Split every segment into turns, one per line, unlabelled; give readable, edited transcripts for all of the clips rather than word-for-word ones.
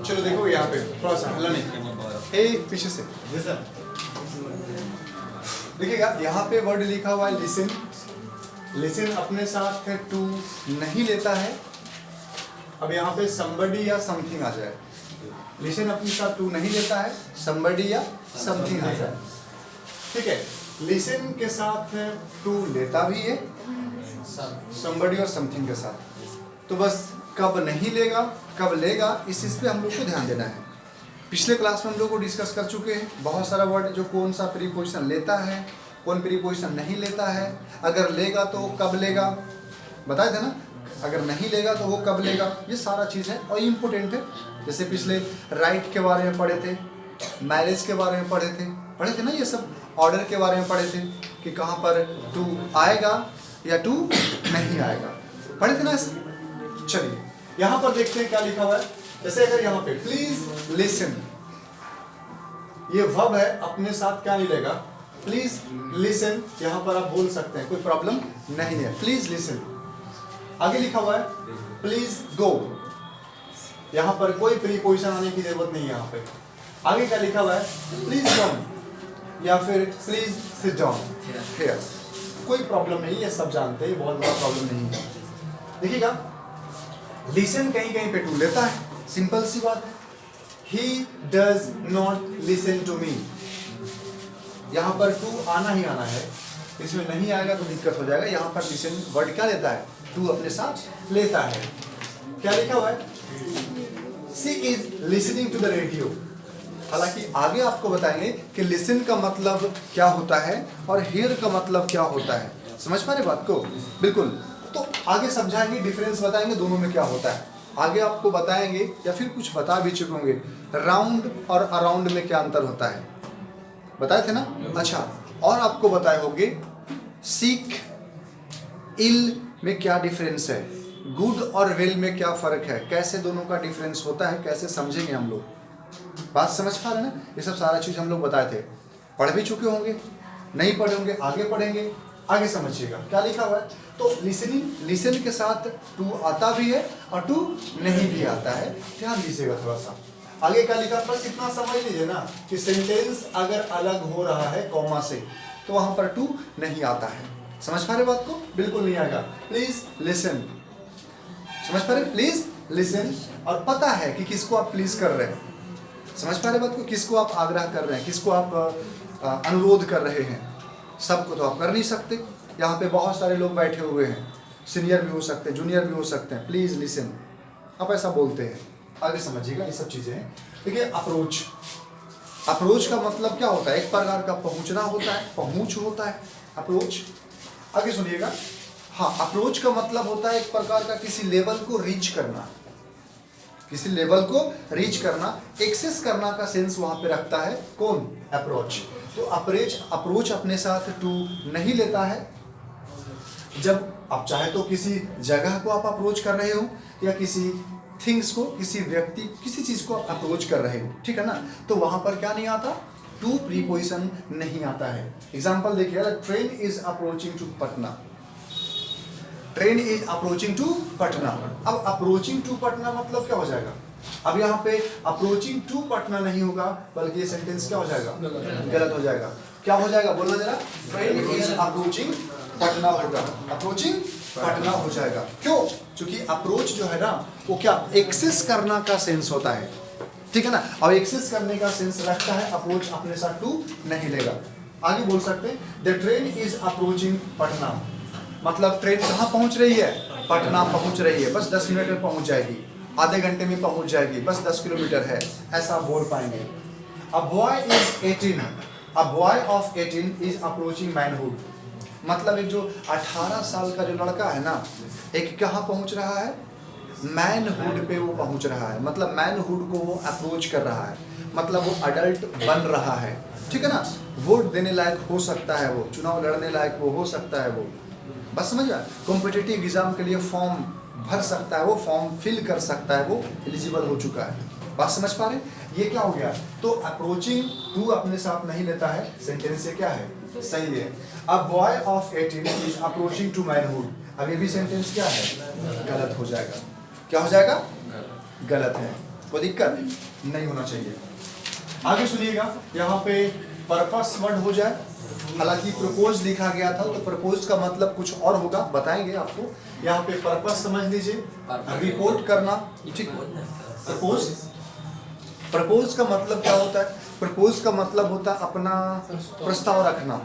चलो देखो यहाँ पे थोड़ा सा हल्ला नहीं, ए पीछे से देखिएगा, यहाँ पे वर्ड लिखा हुआ है लिसन। लिसन अपने साथ टू नहीं लेता है। अब यहाँ पे somebody या something आ जाए। लिसन अपने साथ टू नहीं लेता है, somebody या something आ जाए, ठीक है। लिसन के साथ टू लेता भी है, somebody और something के साथ। तो बस कब नहीं लेगा कब लेगा, इस चीज़ पे हम लोग को ध्यान देना है। पिछले क्लास में हम लोग को डिस्कस कर चुके हैं बहुत सारा वर्ड जो कौन सा प्रीपोजिशन लेता है, कौन प्रीपोजिशन नहीं लेता है, अगर लेगा तो कब लेगा, बताए थे ना। अगर नहीं लेगा तो वो कब लेगा, ये सारा चीज़ है और इम्पोर्टेंट है। जैसे पिछले राइट के बारे में पढ़े थे, मैरिज के बारे में पढ़े थे ना, ये सब ऑर्डर के बारे में पढ़े थे कि कहाँ पर टू आएगा या टू नहीं आएगा, पढ़े थे ना ऐसे। चलिए यहाँ पर देखते हैं क्या लिखा हुआ है। जैसे अगर यहाँ पे प्लीज लिसन, ये वर्ब है, अपने साथ क्या नहीं लेगा, प्लीज लिसन। यहाँ पर आप बोल सकते हैं, कोई प्रॉब्लम नहीं है, प्लीज लिसन। आगे लिखा हुआ है प्लीज गो, यहाँ पर कोई प्रीपोजिशन आने की जरूरत नहीं है। यहाँ पे आगे क्या लिखा हुआ है, प्लीज कम या फिर प्लीज सिट डाउन हियर, कोई प्रॉब्लम नहीं है, सब जानते हैं, बहुत बड़ा प्रॉब्लम नहीं है। देखिएगा लिसन कहीं कहीं पे टू लेता है, सिंपल सी बात है। He does not listen to me, यहाँ पर टू आना ही आना है, इसमें नहीं आएगा तो दिक्कत हो जाएगा। यहाँ पर लिसन वर्ड क्या लेता है, टू अपने साथ लेता है। क्या लिखा हुआ है, she is listening to the radio. हालांकि आगे आपको बताएंगे कि लिसन का मतलब क्या होता है और हियर का मतलब क्या होता है, समझ पा रहे बात को, बिल्कुल। तो आगे समझाएंगे, डिफरेंस बताएंगे दोनों में क्या होता है। आगे आपको बताएंगे या फिर कुछ बता भी चुके होंगे, राउंड और अराउंड में क्या अंतर होता है, बताए थे ना। अच्छा, और आपको बताए होंगे सीक इल में क्या डिफरेंस है, गुड और वेल में क्या फ़र्क है, कैसे दोनों का डिफरेंस होता है, कैसे समझेंगे हम लोग, बात समझ पा रहे हैं ना। ये सब सारा चीज़ हम लोग बताए थे, पढ़ भी चुके होंगे, नहीं पढ़े होंगे आगे पढ़ेंगे, आगे समझिएगा क्या लिखा हुआ है। तो लिसनिंग, लिसन के साथ टू आता भी है और टू नहीं भी आता है, ध्यान दीजिएगा थोड़ा सा। आगे क्या लिखा, बस इतना समझ लीजिए ना कि सेंटेंस अगर अलग हो रहा है कॉमा से तो वहाँ पर टू नहीं आता है। समझ पा रहे बात को, बिल्कुल नहीं आएगा। प्लीज लिसन, समझ पा रहे, प्लीज लिसन। और पता है कि किसको आप प्लीज कर रहे हैं, समझ पा रहे बात को, किसको आप आग्रह कर रहे हैं, किसको आप अनुरोध कर रहे हैं। सबको तो आप कर नहीं सकते, यहाँ पे बहुत सारे लोग बैठे हुए हैं, सीनियर भी हो सकते हैं, जूनियर भी हो सकते हैं। प्लीज लिसन, आप ऐसा बोलते हैं। आगे समझिएगा, ये सब चीज़ें हैं। देखिए अप्रोच, अप्रोच का मतलब क्या होता है, एक प्रकार का पहुंचना होता है, पहुंच होता है अप्रोच। आगे सुनिएगा, हाँ, अप्रोच का मतलब होता है एक प्रकार का किसी लेवल को रीच करना, किसी लेवल को रीच करना, एक्सेस करना का सेंस वहां पे रखता है कौन, अप्रोच। तो अप्रोच अपने साथ टू नहीं लेता है। जब आप चाहे तो किसी जगह को आप अप्रोच कर रहे हो या किसी थिंग्स को, किसी व्यक्ति, किसी चीज को आप अप्रोच कर रहे हो, ठीक है ना, तो वहां पर क्या नहीं आता, टू प्रीपोजिशन नहीं आता है। एग्जांपल देखिए, train is approaching to Patna, train is approaching to Patna. अब अप्रोचिंग टू पटना मतलब क्या हो जाएगा, अब यहाँ पे अप्रोचिंग टू पटना नहीं होगा, बल्कि ये सेंटेंस क्या हो जाएगा, गलत हो जाएगा। क्या हो जाएगा बोलना जरा, ट्रेन इज अप्रोचिंग पटना होगा, अप्रोचिंग पटना हो जाएगा। क्यों, क्योंकि अप्रोच जो है ना वो क्या, एक्सेस करना का सेंस होता है, ठीक है ना, और एक्सेस करने का सेंस रखता है अप्रोच, अपने साथ टू नहीं लेगा। आगे बोल सकते हैं, the train is approaching Patna, मतलब ट्रेन कहाँ पहुंच रही है, पटना पहुंच रही है, बस 10 मिनट में पहुंच जाएगी, आधे घंटे में पहुंच जाएगी, बस 10 किलोमीटर है, ऐसा बोल पाएंगे। A boy is 18, a boy of 18 is approaching manhood, मतलब एक जो 18 साल का जो लड़का है ना, एक कहाँ पहुंच रहा है, मैनहुड पे वो पहुंच रहा है, मतलब मैनहुड को वो अप्रोच कर रहा है, मतलब वो अडल्ट बन रहा है, ठीक है ना, वोट देने लायक हो सकता है वो, चुनाव लड़ने लायक वो हो सकता है वो, बस समझ में, कॉम्पिटिटिव एग्जाम के लिए फॉर्म भर सकता है वो, फॉर्म फिल कर सकता है वो, एलिजिबल हो चुका है, बात समझ पा रहे, ये क्या हो गया। तो अप्रोचिंग टू अपने साथ नहीं लेता है, सेंटेंस से क्या है, सही है। A boy of 18 is approaching to manhood, अब ये भी सेंटेंस क्या है, गलत हो जाएगा। क्या हो जाएगा, गलत है, कोई दिक्कत नहीं होना चाहिए। आगे सुनिएगा, यहाँ पे पर्पस वर्ड हो जाए, हालांकि प्रपोज लिखा गया था तो प्रपोज का मतलब कुछ और होगा, बताएंगे आपको। यहाँ पे पर्पस समझ लीजिए, रिपोर्ट करना, ठीक। प्रपोज, प्रपोज का मतलब क्या होता है, प्रपोज का मतलब होता है अपना प्रस्ताव रखना,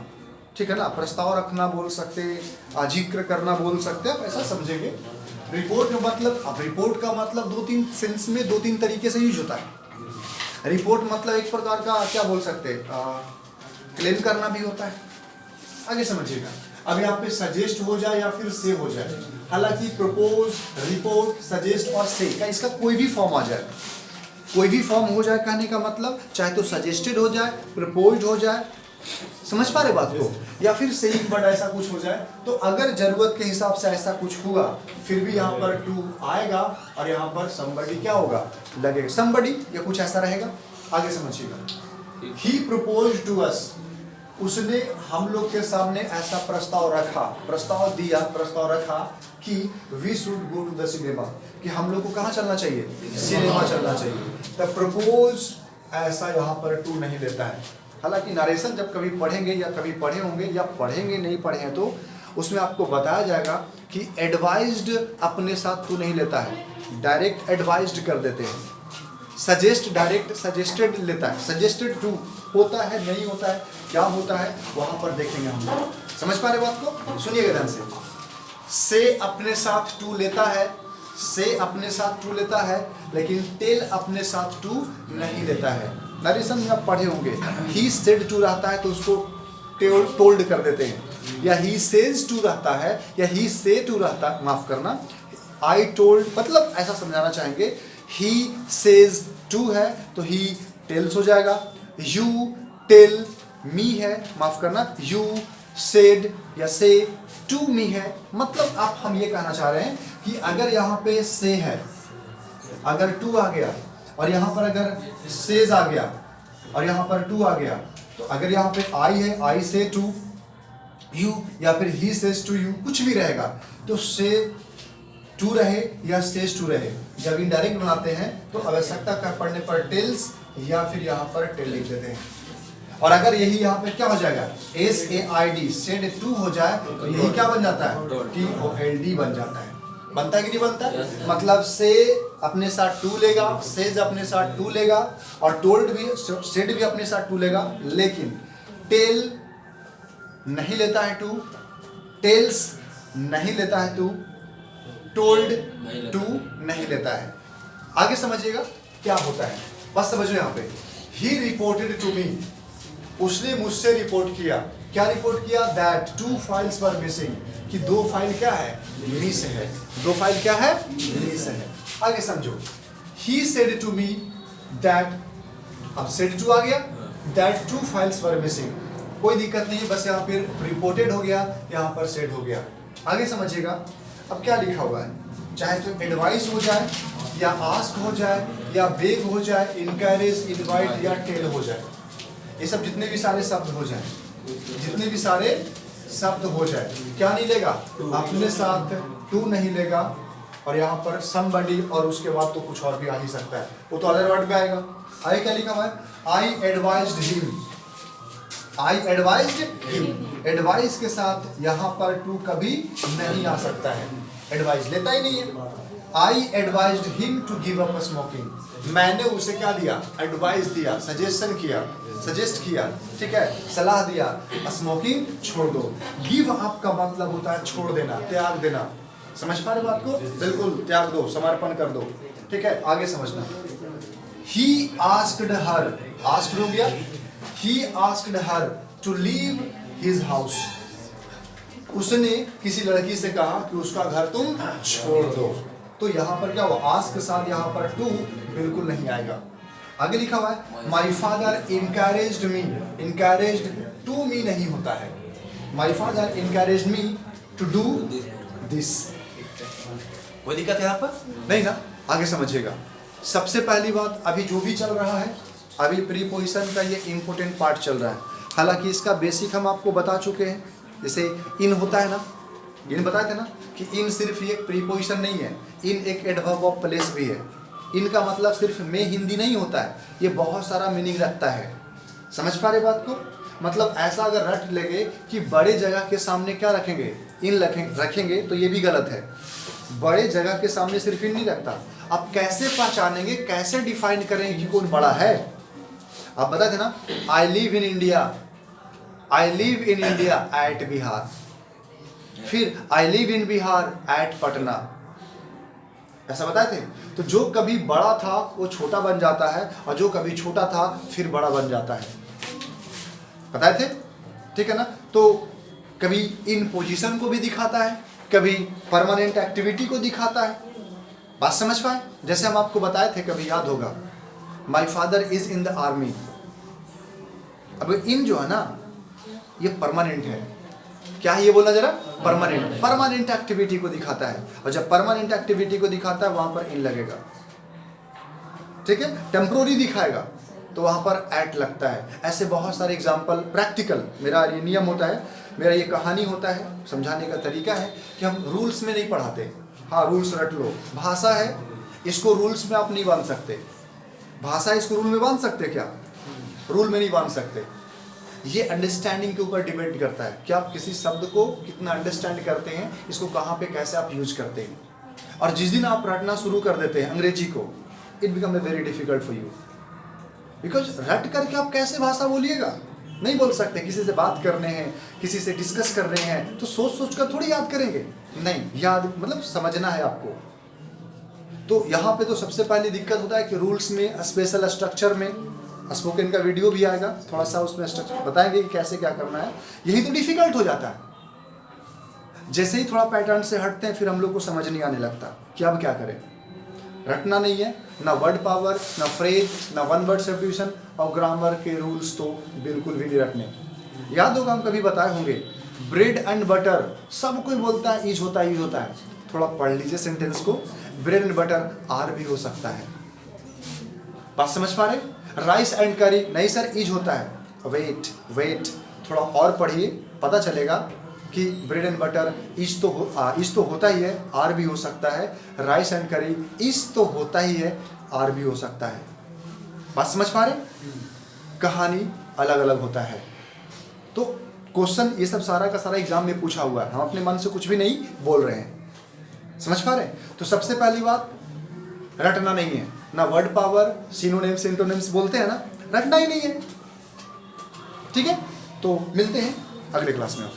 ठीक है ना, प्रस्ताव रखना बोल सकते, जिक्र करना बोल सकते हैं, आप ऐसा समझेंगे। रिपोर्ट का मतलब, अब रिपोर्ट का मतलब दो तीन सेंस में, दो तीन तरीके से यूज होता है। रिपोर्ट मतलब एक प्रकार का क्या बोल सकते, क्लेम करना भी होता है, आगे समझिएगा। अब यहाँ पे सजेस्ट हो जाए या फिर से हो जाए, हालांकि प्रपोज, रिपोर्ट, सजेस्ट और से का इसका कोई भी फॉर्म आ जाए, कोई भी फॉर्म हो जाए, कहने का मतलब चाहे तो सजेस्टेड हो जाए, प्रपोज्ड हो जाए, समझ पा रहे बात को, या फिर सेइंग वर्ड ऐसा कुछ हो जाए, तो अगर जरूरत के हिसाब से ऐसा कुछ हुआ फिर भी यहाँ पर टू आएगा और यहाँ पर somebody क्या होगा, लगेगा, somebody या कुछ ऐसा रहेगा, आगे समझिएगा। He proposed to us, उसने हम लोग के सामने ऐसा प्रस्ताव रखा, प्रस्ताव दिया, प्रस्ताव रखा कि we should go to the cinema, कि हम लोग को कहाँ चलना चाहिए, सिनेमा चलना चाहिए। तब प्रपोज ऐसा यहाँ पर टू नहीं लेता है। हालांकि नरेशन जब कभी पढ़ेंगे या कभी पढ़े होंगे या पढ़ेंगे नहीं पढ़े हैं तो उसमें आपको बताया जाएगा कि एडवाइज्ड अपने साथ टू नहीं लेता है, डायरेक्ट एडवाइज्ड कर देते हैं। सजेस्ट डायरेक्ट सजेस्टेड लेता है, सजेस्टेड टू होता है, नहीं होता है, क्या होता है वहां पर देखेंगे हम। समझ पा रहे बात को, सुनिएगा ध्यान से अपने साथ टू लेता है, से अपने साथ टू लेता है, लेकिन टेल अपने साथ टू नहीं लेता है। नरेशन में आप पढ़े होंगे, ही सेड टू रहता है तो उसको टोल्ड कर देते हैं, या ही सेज टू रहता है या ही से टू रहता, माफ करना, आई टोल्ड, मतलब ऐसा समझाना चाहेंगे, ही सेज टू है तो ही टेल्स हो जाएगा, यू टेल मी है, माफ करना, यू सेड या से टू मी है। मतलब आप हम ये कहना चाह रहे हैं कि अगर यहाँ पे से है, अगर टू आ गया और यहाँ पर अगर सेज आ गया और यहाँ पर टू आ गया, तो अगर यहाँ पे आई है, आई से टू यू, या फिर ही सेज टू यू, कुछ भी रहेगा, तो से टू रहे या सेज टू रहे। जब इनडायरेक्ट बनाते हैं तो आवश्यकता का पड़ने पर टेल्स या फिर यहाँ पर टेल लिख देते हैं। और अगर यही यहाँ पे क्या हो जाएगा, SAID सेड टू हो जाए तो यही क्या बन जाता है, TOLD बन जाता है। बनता है कि नहीं बनता है? मतलब से अपने साथ टू लेगा, सेज अपने साथ टू लेगा, और टोल्ड भी, सेड भी अपने साथ टू लेगा, लेकिन टेल नहीं लेता है टू, टेल्स नहीं लेता है टू, टोल्ड टू नहीं लेता है। आगे समझिएगा क्या होता है, बस समझो यहाँ पे। ही रिपोर्टेड टू मी, उसने मुझसे रिपोर्ट किया, क्या रिपोर्ट किया, दैट 2 फाइल्स वर मिसिंग, कि 2 फाइल क्या है, मिस है, 2 फाइल क्या है, मिस है। आगे समझो, he said to me that, अब सेड टू आ गया, दैट 2 फाइल्स वर मिसिंग, कोई दिक्कत नहीं, बस यहाँ पर रिपोर्टेड हो गया, यहाँ पर सेड हो गया। आगे समझिएगा, अब क्या लिखा हुआ है, चाहे तो एडवाइस हो जाए या आस्क हो जाए या बेग हो जाए, इनकरेज, इनवाइट या टेल हो जाए, ये सब जितने भी सारे शब्द हो जाए, जितने भी सारे शब्द हो जाए, क्या नहीं लेगा, अपने साथ टू नहीं लेगा, और यहाँ पर somebody, और उसके बाद तो कुछ और भी आ ही सकता है, वो तो अदर वर्ड में आएगा। आगे क्या लिखा हुआ है, I advised him, I advised him, advice के साथ यहाँ पर टू कभी नहीं आ सकता है, एडवाइस लेता ही नहीं है। I advised him to give up smoking, मैंने उसे क्या दिया, एडवाइस दिया, सजेशन किया, सजेस्ट किया, ठीक है, सलाह दिया, स्मोकिंग छोड़ दो। गिव अप का मतलब होता है छोड़ देना, त्याग देना। समझ पा रहे बात को, बिल्कुल त्याग दो, समर्पण कर दो, ठीक है। आगे समझना, ही आस्क्ड हर, आस्क्ड हो गया, he asked her to leave his house, उसने किसी लड़की से कहा कि उसका घर तुम छोड़ दो, तो यहाँ पर क्या हुआ, आस्क के साथ यहाँ पर टू बिल्कुल नहीं आएगा। आगे लिखा हुआ है, my father encouraged me, encouraged to me नहीं होता है, my father encouraged me to do this, कोई दिक्कत है यहाँ पर नहीं ना। आगे समझिएगा, सबसे पहली बात, अभी जो भी चल रहा है, अभी प्रीपोजिशन का ये इंपॉर्टेंट पार्ट चल रहा है। हालांकि इसका बेसिक हम आपको बता चुके हैं, जैसे इन होता है ना, इन बताए थे ना कि इन सिर्फ एक प्रीपोजिशन नहीं है, इन एक एडवर्ब ऑफ प्लेस भी है। इनका मतलब सिर्फ में हिंदी नहीं होता है, ये बहुत सारा मीनिंग रखता है। समझ पा रहे बात को? मतलब ऐसा अगर रट लेंगे कि बड़े जगह के सामने क्या रखेंगे, इन रखेंगे तो ये भी गलत है। बड़े जगह के सामने सिर्फ इन नहीं रखता। आप कैसे पहचानेंगे, कैसे डिफाइन करेंगे कि कौन बड़ा है? आप बताते ना, I live in India, I live in India at Bihar, फिर I live in Bihar at Patna, ऐसा बताए थे। तो जो कभी बड़ा था वो छोटा बन जाता है, और जो कभी छोटा था फिर बड़ा बन जाता है, बताए थे, ठीक है ना। तो कभी इन पोजीशन को भी दिखाता है, कभी परमानेंट एक्टिविटी को दिखाता है। बात समझ पाए? जैसे हम आपको बताए थे, कभी याद होगा, my father is in the army. अब इन जो है ना ये परमानेंट है। क्या है ये बोला जरा? परमानेंट, परमानेंट एक्टिविटी को दिखाता है, और जब परमानेंट एक्टिविटी को दिखाता है वहां पर इन लगेगा, ठीक है। टेम्पोररी दिखाएगा तो वहां पर एट लगता है। ऐसे बहुत सारे एग्जाम्पल प्रैक्टिकल, मेरा ये नियम होता है, मेरा ये कहानी होता है, समझाने का तरीका है कि हम रूल्स में नहीं पढ़ाते। हाँ रूल्स रट लो, भाषा है इसको रूल्स में आप नहीं बांध सकते, भाषा इसको रूल में बांध सकते क्या? रूल में नहीं बांध सकते। ये अंडरस्टैंडिंग के ऊपर डिपेंड करता है कि आप किसी शब्द को कितना अंडरस्टैंड करते हैं, इसको कहाँ पे कैसे आप यूज करते हैं। और जिस दिन आप रटना शुरू कर देते हैं अंग्रेजी को, it become a very difficult for you, because रट करके आप कैसे भाषा बोलिएगा? नहीं बोल सकते। किसी से बात करने हैं, किसी से डिस्कस कर रहे हैं, तो सोच सोच कर थोड़ी याद करेंगे, नहीं, याद मतलब समझना है आपको। तो यहाँ पे तो सबसे पहली दिक्कत होता है कि रूल्स में, स्पेशल स्ट्रक्चर में, स्पोकन का वीडियो भी आएगा, थोड़ा सा उसमें स्ट्रक्चर बताएंगे कि कैसे क्या करना है। यही तो डिफिकल्ट हो जाता है। जैसे ही थोड़ा पैटर्न से हटते हैं फिर हम लोग को समझ नहीं आने लगता कि अब क्या करें। रटना नहीं है, ना वर्ड पावर, ना फ्रेज, ना वन वर्ड सब्स्टिट्यूशन, और ग्रामर के रूल्स तो बिल्कुल भी नहीं रटने। याद होगा हम कभी बताए होंगे, ब्रेड एंड बटर, सब कोई बोलता है ईज होता है, ईज होता है। थोड़ा पढ़ लीजिए सेंटेंस को, ब्रेड एंड बटर आर भी हो सकता है। बात समझ पा रहे? राइस एंड करी, नहीं सर ईज होता है, वेट वेट, थोड़ा और पढ़िए, पता चलेगा कि ब्रेड एंड बटर ईज तो होता ही है, आर भी हो सकता है। राइस एंड करी ईज तो होता ही है, आर भी हो सकता है। बात समझ पा रहे? कहानी अलग अलग होता है। तो क्वेश्चन ये सब सारा का सारा एग्जाम में पूछा हुआ है, हम अपने मन से कुछ भी नहीं बोल रहे हैं। समझ पा रहे? तो सबसे पहली बात, रटना नहीं है, ना वर्ड पावर, सिनोनिम्स एंटोनिम्स बोलते हैं ना, रटना ही नहीं है, ठीक है। तो मिलते हैं अगले क्लास में।